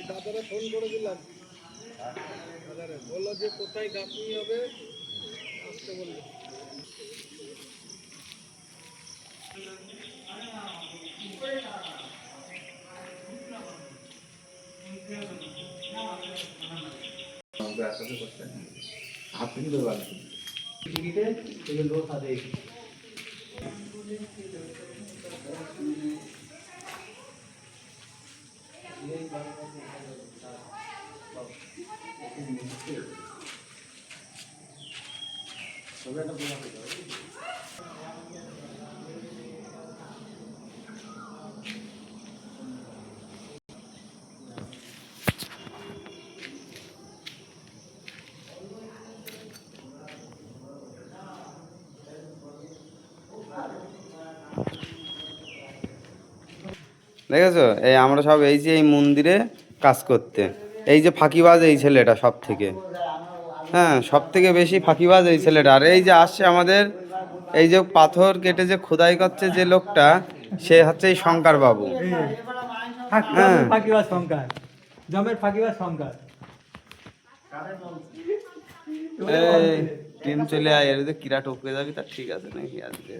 দাদারে phone করে দিলাম, দাদারে বললো যে কোথায় গাঁথনি হবে আসতে বললো। দেখেছো, এই আমরা সব এই যে এই মন্দিরে কাজ করতে, এই যে ফাঁকিবাজ এই ছেলেটা সব থেকে, হ্যাঁ সব থেকে বেশি ফাঁকিবাজ এই ছেলেটা। আর এই যে আসছে আমাদের, এই যে পাথর কেটে যে খোদাই করছে যে লোকটা, সে হচ্ছে এই শঙ্কর বাবু। হ্যাঁ ফাঁকিবাজ শঙ্কর, জমের ফাঁকিবাজ শঙ্কর। এই ট্রেন চলে আয়, এর কিরা টপকে যাবি, তা ঠিক আছে নাকি আজকে।